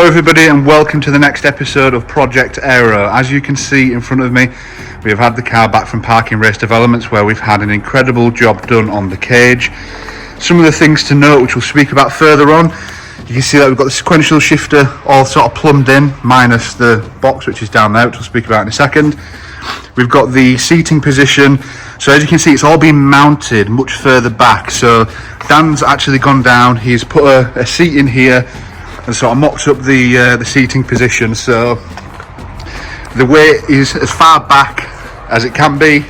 everybody, and welcome to the next episode of Project Aero. As you can see in front of me, we have had the car back from Parkin Racing Developments, where we've had an incredible job done on the cage. Some of the things to note, which we'll speak about further on, you can see that we've got the sequential shifter all sort of plumbed in, minus the box which is down there, which we'll speak about in a second. We've got the seating position, so as you can see it's all been mounted much further back. So Dan's actually gone down, he's put a seat in here and sort of mocked up the seating position, so the weight is as far back as it can be.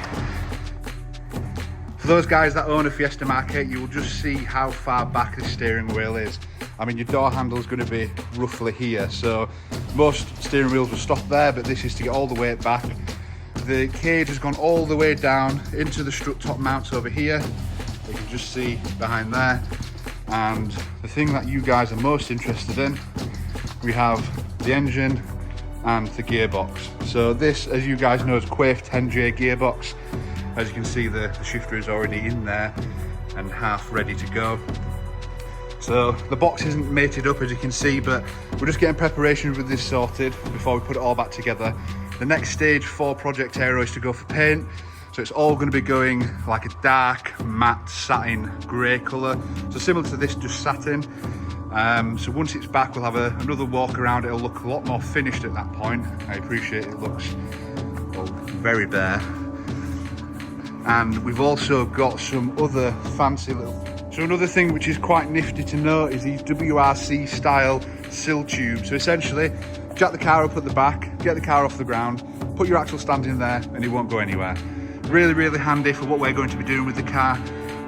For those guys that own a Fiesta Mk8, you will just see how far back the steering wheel is. I mean, your door handle is going to be roughly here, so most steering wheels will stop there, but this is to get all the weight back. The cage has gone all the way down into the strut top mounts over here, you can just see behind there. And the thing that you guys are most interested in, we have the engine and the gearbox. So this, as you guys know, is Mk8 10J gearbox. As you can see, the shifter is already in there and half ready to go. So the box isn't mated up, as you can see, but we're just getting preparation with this sorted before we put it all back together. The next stage for Project Aero is to go for paint. So it's all going to be going like a dark matte satin grey colour, so similar to this, just satin. So once it's back, we'll have another walk around. It'll look a lot more finished at that point. I appreciate it looks very bare. And we've also got some other fancy little... So another thing which is quite nifty to note is these WRC style sill tubes. So essentially, jack the car up at the back, get the car off the ground, put your axle stand in there and it won't go anywhere. Really handy for what we're going to be doing with the car.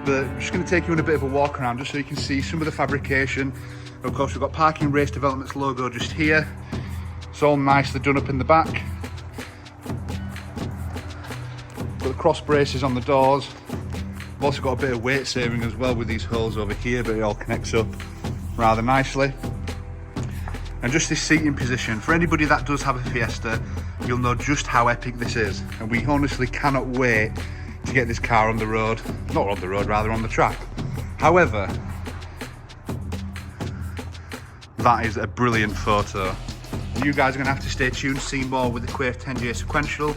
But I'm just going to take you on a bit of a walk around just so you can see some of the fabrication. Of course, we've got Parkin Racing Developments logo just here. It's all nicely done up in the back. Got the cross braces on the doors. We've also got a bit of weight saving as well with these holes over here, but it all connects up rather nicely. And just this seating position, for anybody that does have a Fiesta, you'll know just how epic this is. And we honestly cannot wait to get this car on the road. Not on the road, rather on the track. However, that is a brilliant photo. And you guys are going to have to stay tuned to see more with the Mk8 10J sequential.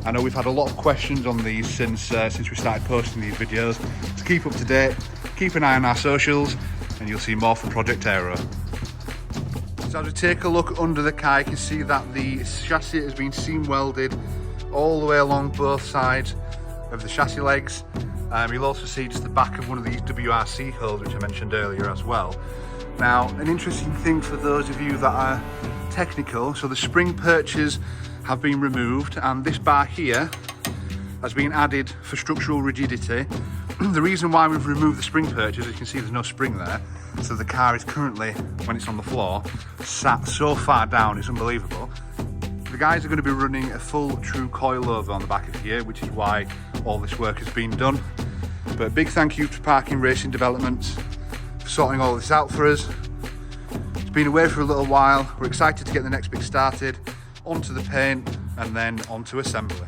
I know we've had a lot of questions on these since we started posting these videos. So keep up to date, keep an eye on our socials, and you'll see more from Project Aero. So as we take a look under the car, you can see that the chassis has been seam welded all the way along both sides of the chassis legs. You'll also see just the back of one of these WRC holes, which I mentioned earlier as well. Now, an interesting thing for those of you that are technical, so the spring perches have been removed and this bar here has been added for structural rigidity. The reason why we've removed the spring perches, as you can see, there's no spring there, so the car is currently, when it's on the floor, sat so far down it's unbelievable. The guys are going to be running a full true coilover on the back of here, which is why all this work has been done. But a big thank you to Parkin Racing Developments for sorting all this out for us. It's been away for a little while, we're excited to get the next bit started, onto the paint and then onto assembly.